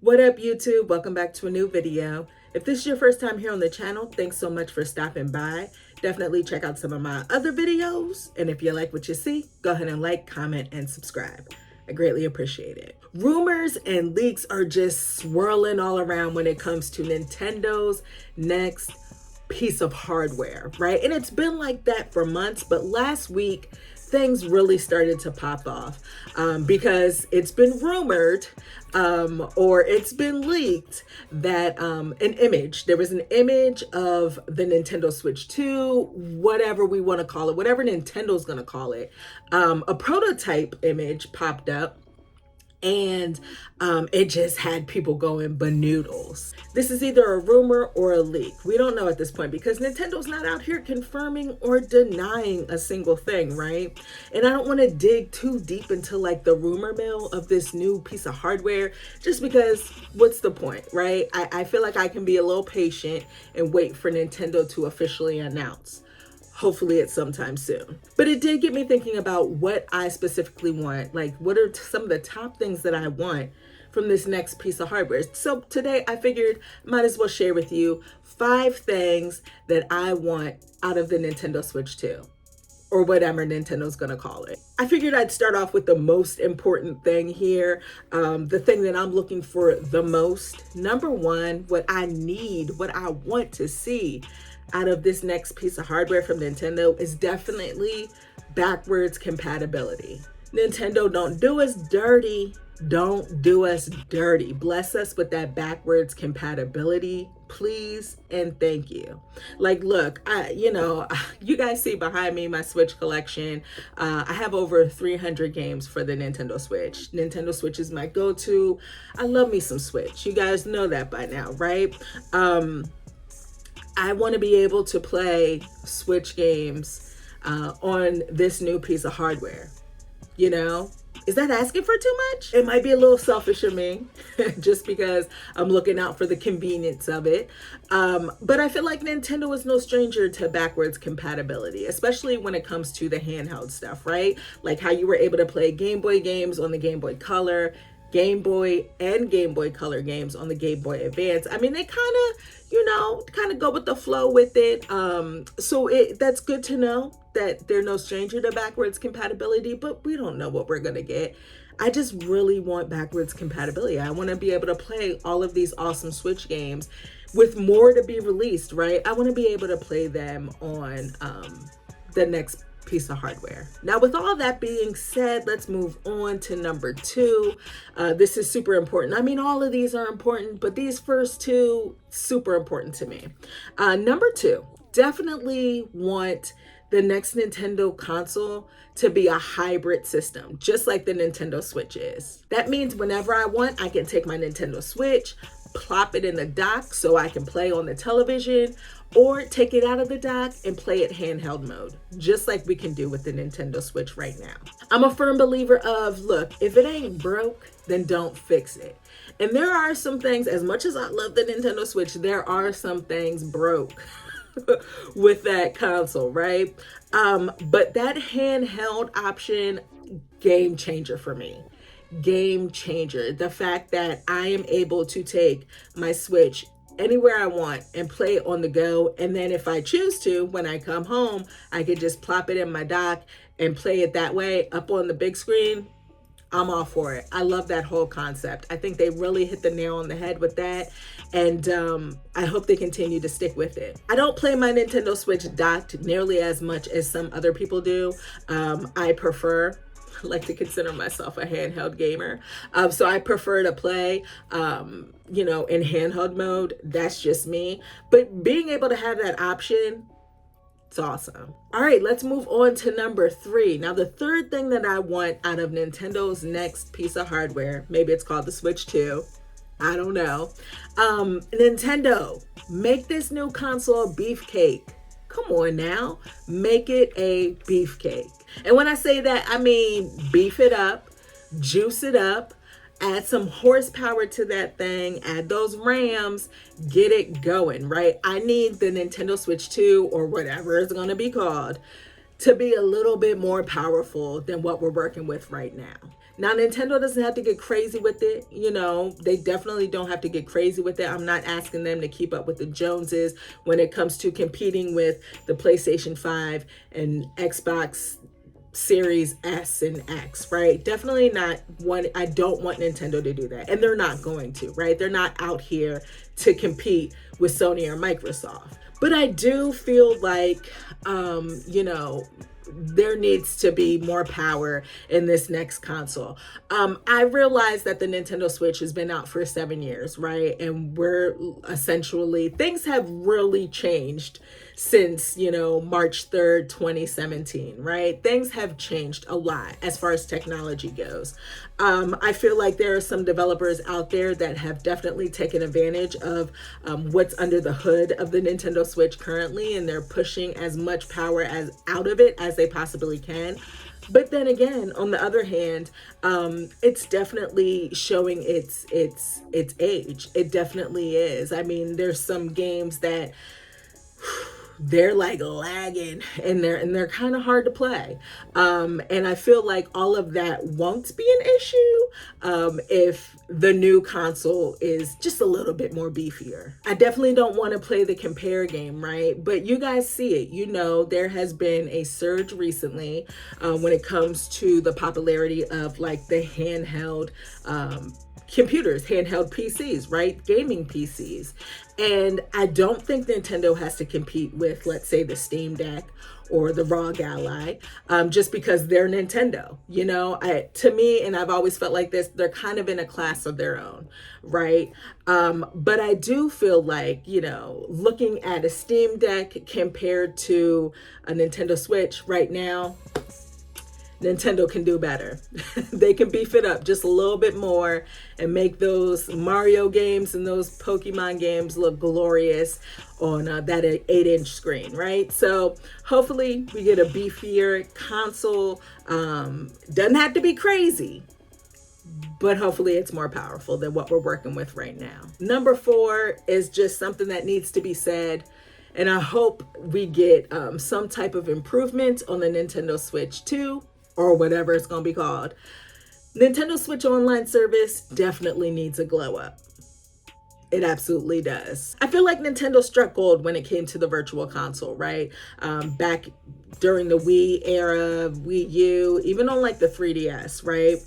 What up, YouTube? Welcome back to a new video. If this is your first time here on the channel, thanks so much for stopping by. Definitely check out some of my other videos. And if you like what you see, go ahead and like, comment, and subscribe. I greatly appreciate it. Rumors and leaks are just swirling all around when it comes to Nintendo's next piece of hardware, right? And it's been like that for months, but last week, things really started to pop off because it's been rumored or it's been leaked that there was an image of the Nintendo Switch 2, whatever we want to call it, whatever Nintendo's going to call it. A prototype image popped up. And it just had people going banoodles. This is either a rumor or a leak. We don't know at this point because Nintendo's not out here confirming or denying a single thing, right? And I don't want to dig too deep into like the rumor mill of this new piece of hardware just because what's the point, right? I feel like I can be a little patient and wait for Nintendo to officially announce. Hopefully it's sometime soon. But it did get me thinking about what I specifically want. Like, what are some of the top things that I want from this next piece of hardware? So today I figured might as well share with you 5 things that I want out of the Nintendo Switch 2. Or whatever Nintendo's gonna call it. I figured I'd start off with the most important thing here, the thing that I'm looking for the most. Number one, what I need, what I want to see out of this next piece of hardware from Nintendo is definitely backwards compatibility. Nintendo, don't do us dirty. Don't do us dirty. Bless us with that backwards compatibility, please and thank you. Like, look, you guys see behind me my Switch collection. I have over 300 games for the Nintendo Switch. Nintendo Switch is my go-to. I love me some Switch. You guys know that by now, right? I want to be able to play Switch games on this new piece of hardware. You know, is that asking for too much? It might be a little selfish of me just because I'm looking out for the convenience of it. But I feel like Nintendo is no stranger to backwards compatibility, especially when it comes to the handheld stuff, right? Like how you were able to play Game Boy games on the Game Boy Color, Game Boy and Game Boy Color games on the Game Boy Advance. I mean, they kind of go with the flow with it. So that's good to know that they're no stranger to backwards compatibility, but we don't know what we're going to get. I just really want backwards compatibility. I want to be able to play all of these awesome Switch games with more to be released, right? I want to be able to play them on the next piece of hardware. Now, with all that being said, let's move on to number 2. This is super important. I mean, all of these are important, but these first 2, super important to me. Number 2, definitely want the next Nintendo console to be a hybrid system, just like the Nintendo Switch is. That means whenever I want, I can take my Nintendo Switch, plop it in the dock so I can play on the television, or take it out of the dock and play it handheld mode, just like we can do with the Nintendo Switch right now. I'm a firm believer of, look, if it ain't broke, then don't fix it. And there are some things, as much as I love the Nintendo Switch, there are some things broke with that console, right? But that handheld option, game changer for me. Game changer. The fact that I am able to take my Switch anywhere I want and play it on the go. And then if I choose to, when I come home, I could just plop it in my dock and play it that way up on the big screen. I'm all for it. I love that whole concept. I think they really hit the nail on the head with that. And I hope they continue to stick with it. I don't play my Nintendo Switch docked nearly as much as some other people do. I like to consider myself a handheld gamer. So I prefer to play, in handheld mode. That's just me. But being able to have that option, it's awesome. All right, let's move on to number 3. Now, the third thing that I want out of Nintendo's next piece of hardware, maybe it's called the Switch 2. I don't know. Nintendo, make this new console a beefcake. Come on now, make it a beefcake. And when I say that, I mean beef it up, juice it up, add some horsepower to that thing, add those RAMs, get it going, right? I need the Nintendo Switch 2 or whatever it's going to be called to be a little bit more powerful than what we're working with right now. Now, Nintendo doesn't have to get crazy with it. You know, they definitely don't have to get crazy with it. I'm not asking them to keep up with the Joneses when it comes to competing with the PlayStation 5 and Xbox Series S and X, right? Definitely not one. I don't want Nintendo to do that. And they're not going to, right? They're not out here to compete with Sony or Microsoft. But I do feel like, you know, there needs to be more power in this next console. I realize that the Nintendo Switch has been out for 7 years, right? And we're essentially, things have really changed since, you know, March 3rd, 2017, right? Things have changed a lot as far as technology goes. I feel like there are some developers out there that have definitely taken advantage of what's under the hood of the Nintendo Switch currently, and they're pushing as much power as out of it as they possibly can. But then again, on the other hand, it's definitely showing its age. It definitely is. I mean, there's some games that they're like lagging and they're kind of hard to play. And I feel like all of that won't be an issue if the new console is just a little bit more beefier. I definitely don't want to play the compare game, right? But you guys see it. You know, there has been a surge recently when it comes to the popularity of like the handheld computers, handheld PCs, right? Gaming PCs. And I don't think Nintendo has to compete with, let's say, the Steam Deck or the ROG Ally, just because they're Nintendo. You know, to me, and I've always felt like this, they're kind of in a class of their own, right? But I do feel like, you know, looking at a Steam Deck compared to a Nintendo Switch right now, Nintendo can do better. They can beef it up just a little bit more and make those Mario games and those Pokemon games look glorious on that 8-inch screen, right? So hopefully we get a beefier console. Doesn't have to be crazy, but hopefully it's more powerful than what we're working with right now. Number 4 is just something that needs to be said. And I hope we get some type of improvement on the Nintendo Switch 2, or whatever it's going to be called. Nintendo Switch Online service definitely needs a glow up. It absolutely does. I feel like Nintendo struck gold when it came to the virtual console, right? Back during the Wii era, Wii U, even on like the 3DS, right?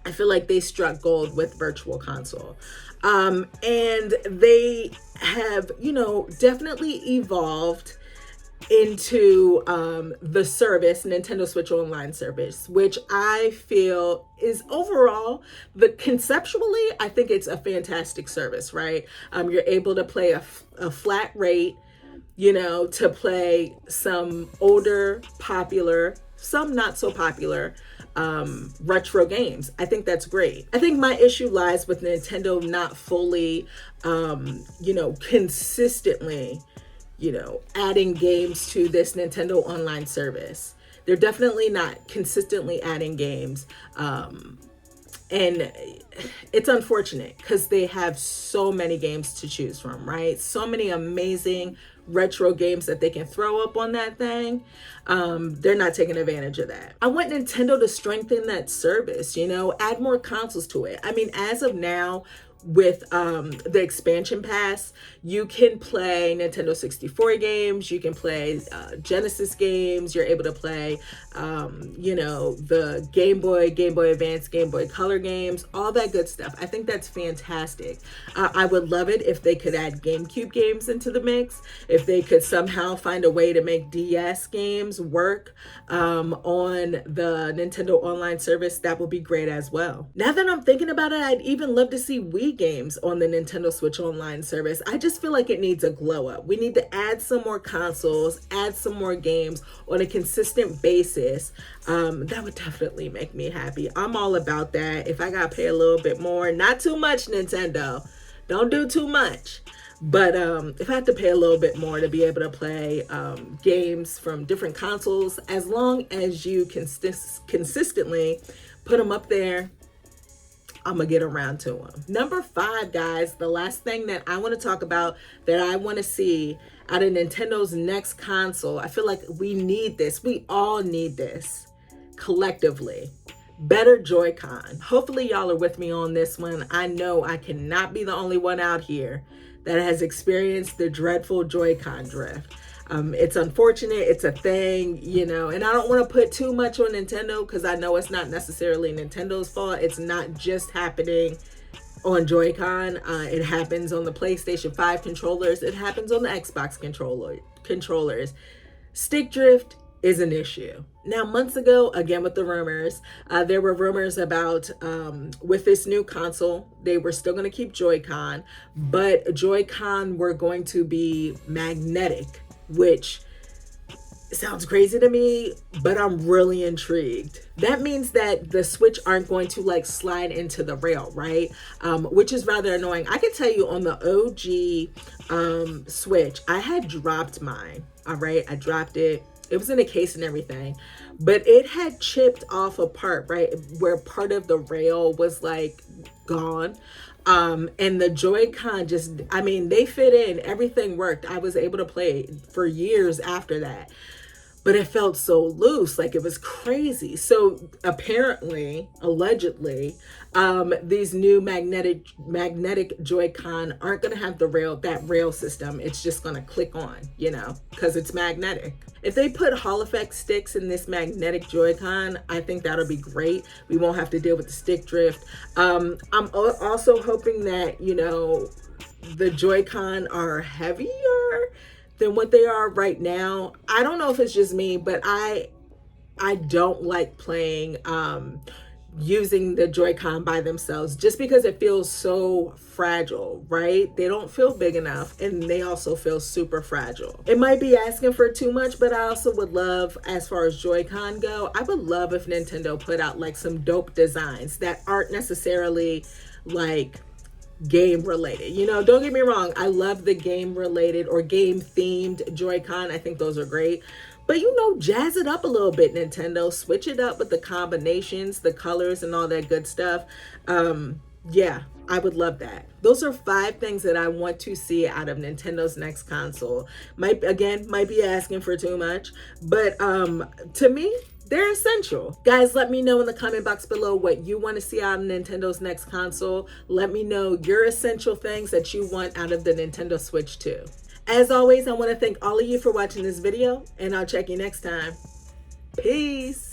I feel like they struck gold with virtual console. And they have, you know, definitely evolved into the service, Nintendo Switch Online service, which I feel is overall, conceptually, I think it's a fantastic service, right? You're able to play a flat rate, you know, to play some older, popular, some not so popular retro games. I think that's great. I think my issue lies with Nintendo not fully, you know, consistently, you know, adding games to this Nintendo Online service. They're definitely not consistently adding games. And it's unfortunate because they have so many games to choose from, right? So many amazing retro games that they can throw up on that thing. They're not taking advantage of that. I want Nintendo to strengthen that service, you know, add more consoles to it. I mean, as of now, with the expansion pass, you can play Nintendo 64 games, you can play Genesis games, you're able to play you know, the Game Boy Advance, Game Boy Color games, all that good stuff. I think that's fantastic. I would love it if they could add GameCube games into the mix, if they could somehow find a way to make DS games work on the Nintendo Online service. That would be great as well. Now that I'm thinking about it, I'd even love to see Wii games on the Nintendo Switch Online service. I just feel like it needs a glow up. We need to add some more consoles, add some more games on a consistent basis. That would definitely make me happy. I'm all about that. If I gotta pay a little bit more, not too much, Nintendo, don't do too much. But if I have to pay a little bit more to be able to play games from different consoles, as long as you consistently put them up there, I'm gonna get around to them. Number 5, guys, the last thing that I want to talk about that I want to see out of Nintendo's next console. I feel like we need this. We all need this collectively. Better Joy-Con. Hopefully y'all are with me on this one. I know I cannot be the only one out here that has experienced the dreadful Joy-Con drift. It's unfortunate, it's a thing, you know, and I don't want to put too much on Nintendo because I know it's not necessarily Nintendo's fault. It's not just happening on Joy-Con. It happens on the PlayStation 5 controllers. It happens on the Xbox controllers. Stick drift is an issue. Now, months ago, again with the rumors, there were rumors about with this new console, they were still going to keep Joy-Con, but Joy-Con were going to be magnetic, which sounds crazy to me, but I'm really intrigued. That means that the Switch aren't going to like slide into the rail, right? Which is rather annoying. I can tell you on the OG Switch, I had dropped mine. All right, I dropped it. It was in a case and everything, but it had chipped off a part, right, where part of the rail was like gone. And the Joy-Con just, I mean, they fit in, everything worked. I was able to play for years after that, but it felt so loose, like it was crazy. So apparently, allegedly, these new magnetic Joy-Con aren't going to have that rail system. It's just going to click on, you know, because it's magnetic. If they put Hall effect sticks in this magnetic Joy-Con, I think that'll be great. We won't have to deal with the stick drift. I'm also hoping that, you know, the Joy-Con are heavier than what they are right now. I don't know if it's just me, but I don't like playing using the Joy-Con by themselves just because it feels so fragile, right? They don't feel big enough and they also feel super fragile. It might be asking for too much, but I also would love, as far as Joy-Con go, I would love if Nintendo put out like some dope designs that aren't necessarily like game related. You know, don't get me wrong, I love the game related or game themed Joy-Con. I think those are great. But you know, jazz it up a little bit, Nintendo. Switch it up with the combinations, the colors, and all that good stuff. Yeah, I would love that. Those are 5 things that I want to see out of Nintendo's next console. Might be asking for too much, but to me, they're essential. Guys, let me know in the comment box below what you want to see out of Nintendo's next console. Let me know your essential things that you want out of the Nintendo Switch 2. As always, I want to thank all of you for watching this video, and I'll check you next time. Peace.